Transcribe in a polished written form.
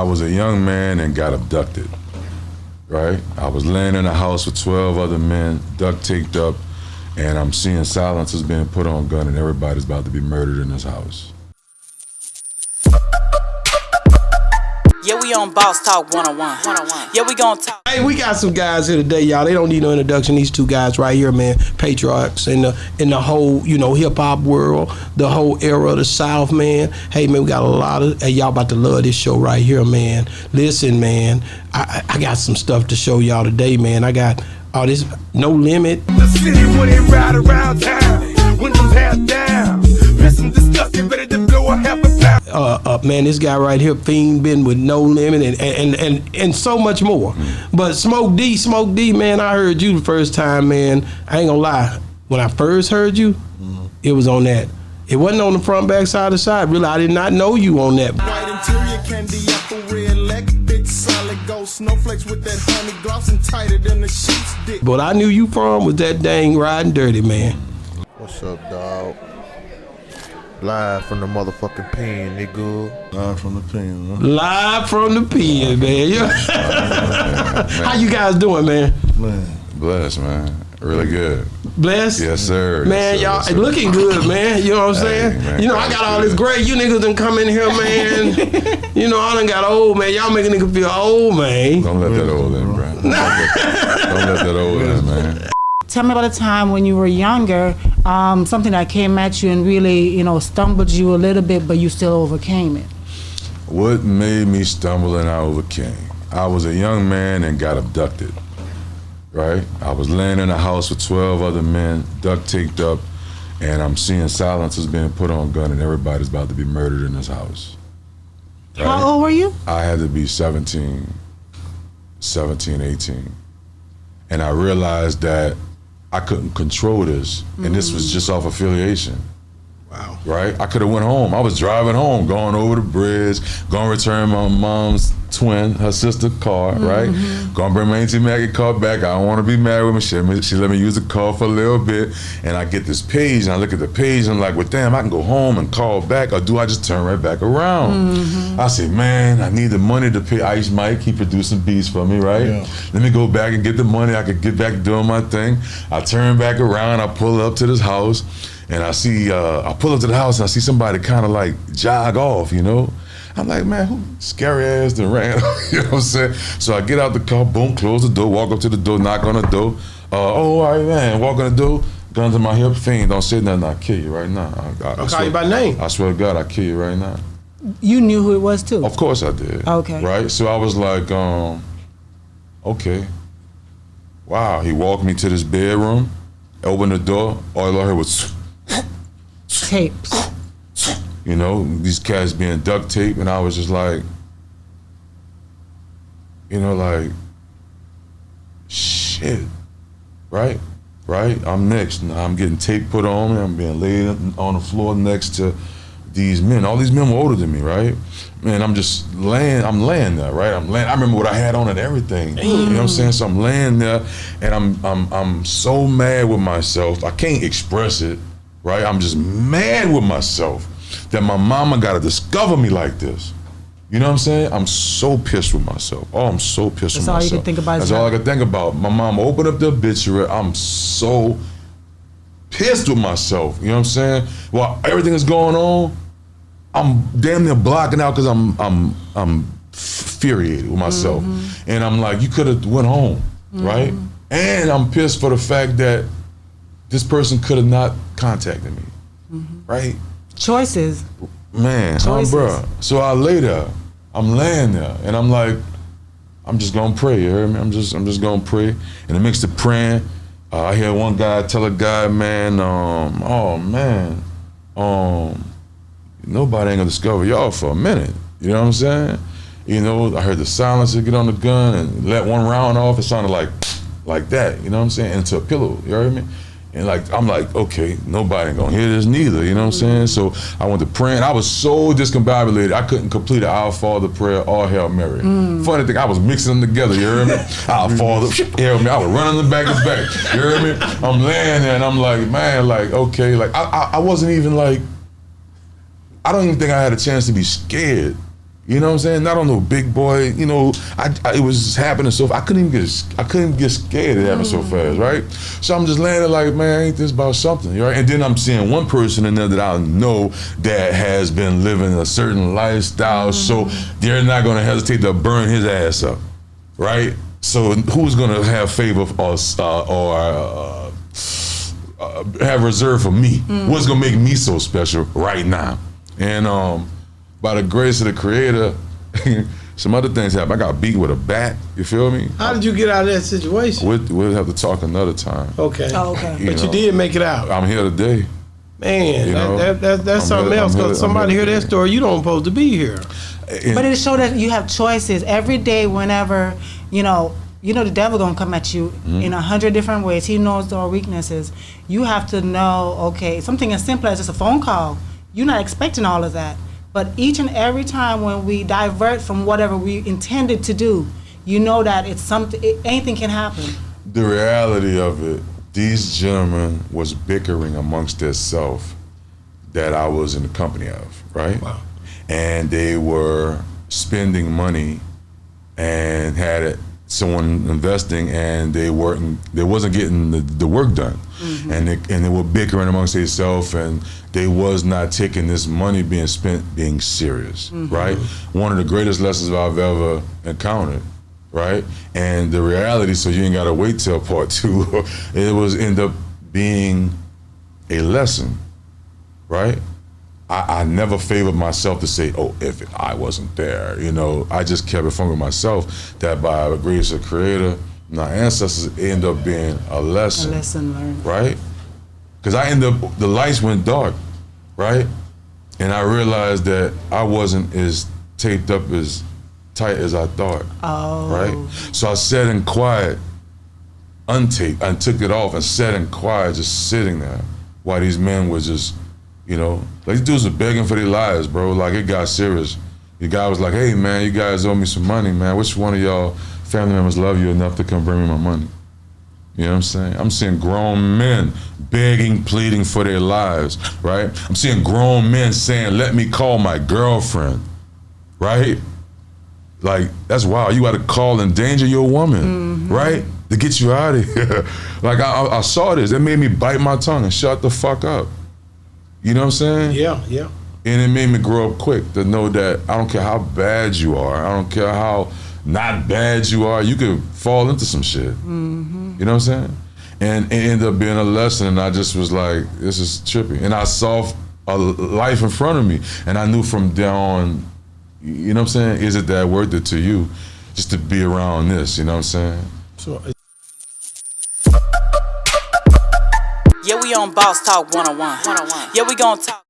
I was a young man and got abducted, right? I was laying in a house with 12 other men, duct taped up, and I'm seeing silencers being put on gun and everybody's about to be murdered in this house. Yeah, we on Boss Talk 101. Yeah, we gon' talk. Hey, we got some guys here today, y'all. They don't need no introduction. These two guys right here, man, patriarchs in the whole, hip hop world, the whole era of the South, man. Hey, man, we got a lot of. Hey, y'all about to love this show right here, man. Listen, man, I got some stuff to show y'all today, man. I got all this No Limit. The city when it ride around town, windows half down, pissing disgusting, ready to blow a half a pound. Man, this guy right here, Fiend, been with No Limit and so much more. But Smoke D, man, I heard you the first time, man. I ain't gonna lie. When I first heard you, it was on that. It wasn't on the front, back, side to side. Really, I did not know you on that. White interior, candy apple, red leg, big solid gold snowflakes with that honey gloss and tighter than the sheets dick. But I knew you from was that dang Riding Dirty, man. What's up, dog? Live from the motherfucking pen, nigga. Live from the pen, huh? Live from the pen, man. How you guys doing, man? Blessed, man. Really good. Blessed? Yes, sir. Man, yes, sir, y'all yes, sir. Looking good, man. You know what I'm saying? Man, I got all this gray. You niggas done come in here, man. I done got old, man. Y'all make a nigga feel old, man. Don't let that old in, bro. Don't let that old in, man. Tell me about a time when you were younger, something that came at you and really, stumbled you a little bit, but you still overcame it. What made me stumble and I overcame? I was a young man and got abducted, right? I was laying in a house with 12 other men, duct taped up, and I'm seeing silencers being put on gun and everybody's about to be murdered in this house. Right? How old were you? I had to be 17, 18. And I realized that I couldn't control this, and this was just off affiliation. Wow. Right? I could have went home. I was driving home, going over the bridge, going to return my mom's twin, her sister car, right? Going to bring my Auntie Maggie car back. I don't want to be married with me. She let me use the car for a little bit, and I get this page, and I look at the page, and I'm like, well, damn, I can go home and call back, or do I just turn right back around? I say, man, I need the money to pay Ice Mike. He producing beats for me, right? Yeah. Let me go back and get the money. I could get back doing my thing. I turn back around. I pull up to this house, and I see, I pull up to the house and I see somebody kind of like jog off, I'm like, man, who scary ass done ran? You know what I'm saying? So I get out the car, boom, close the door, walk up to the door, knock on the door. All right, man, walk on the door, gun to my hip, Fiend, don't say nothing, I'll kill you right now. I'll call you by name. I swear to God, I'll kill you right now. You knew who it was too? Of course I did. Okay. Right? So I was like, okay. Wow, he walked me to this bedroom, opened the door, all I heard was tapes. These cats being duct taped, and I was just like, shit, right? I'm next. Now I'm getting tape put on me. I'm being laid on the floor next to these men. All these men were older than me, right? Man, I'm laying there, right? I remember what I had on and everything. You know what I'm saying? So I'm laying there, and I'm so mad with myself. I can't express it, right? I'm just mad with myself that my mama gotta discover me like this. You know what I'm saying? I'm so pissed with myself. Oh, I'm so pissed with myself. That's all you can think about. That's all I can think about. My mom opened up the obituary. I'm so pissed with myself. You know what I'm saying? While everything is going on, I'm damn near blocking out because I'm infuriated with myself. And I'm like, you could have went home, right? And I'm pissed for the fact that this person could have not contacted me, right? Choices. Man, bruh. So I lay there. I'm laying there, and I'm like, I'm just gonna pray. You heard me? I'm just gonna pray. In the midst of praying, I hear one guy tell a guy, man, nobody ain't gonna discover y'all for a minute. You know what I'm saying? I heard the silencer get on the gun and let one round off. It sounded like that. You know what I'm saying? Into a pillow. You heard me? And I'm like, okay, nobody ain't gonna hear this neither, you know what I'm saying? So I went to praying. I was so discombobulated, I couldn't complete an Our Father prayer or Hail Mary. Funny thing, I was mixing them together, you heard me? Our Father, Hail Mary, I was running them back and back, you heard me? I'm laying there and I'm like, man, okay, I wasn't even I don't even think I had a chance to be scared. You know what I'm saying? Not on no big boy. You know, it was happening so. I couldn't even get scared. It happened so fast, right? So I'm just laying there like, man, ain't this about something, right? And then I'm seeing one person in there that I know that has been living a certain lifestyle, so they're not gonna hesitate to burn his ass up, right? So who's gonna have favor of us or have reserve for me? What's gonna make me so special right now? And by the grace of the Creator, some other things happened. I got beat with a bat. You feel me? How did you get out of that situation? We'll have to talk another time. Okay. Oh, okay. But you did make it out. I'm here today. Man, You know, that's something else. Because somebody hear that story, you don't supposed to be here. But it showed that you have choices every day. Whenever you know the devil gonna come at you in 100 different ways. He knows our weaknesses. You have to know. Okay, something as simple as just a phone call. You're not expecting all of that. But each and every time when we divert from whatever we intended to do, you know that it's something. Anything can happen. The reality of it, these gentlemen was bickering amongst themselves that I was in the company of, right? Wow. And they were spending money and had someone investing, and they wasn't getting the work done. And they were bickering amongst themselves, and they was not taking this money being spent being serious, right? One of the greatest lessons I've ever encountered, right? And the reality, so you ain't gotta wait till part 2, it was end up being a lesson, right? I never favored myself to say, oh, if I wasn't there, you know, I just kept it from myself that by the grace of the Creator, my ancestors end up being a lesson. A lesson learned. Right? Because the lights went dark, right? And I realized that I wasn't as taped up as tight as I thought. Oh. Right? So I sat in quiet, untaped, and took it off and sat in quiet, just sitting there while these men were just, you know, like these dudes were begging for their lives, bro. Like it got serious. The guy was like, hey man, you guys owe me some money, man. Which one of y'all family members love you enough to come bring me my money? You know what I'm saying? I'm seeing grown men begging, pleading for their lives, right? I'm seeing grown men saying, let me call my girlfriend, right? Like, that's wild. You gotta call and endanger your woman, right? To get you out of here. Like, I saw this. It made me bite my tongue and shut the fuck up. You know what I'm saying? Yeah. And it made me grow up quick to know that I don't care how bad you are, I don't care how not bad you are, you could fall into some shit. You know what I'm saying? And it ended up being a lesson, and I just was like, this is trippy. And I saw a life in front of me, and I knew from there on, you know what I'm saying, is it that worth it to you just to be around this, you know what I'm saying? So, Yeah, we on Boss Talk 101. Yeah, we gon' talk.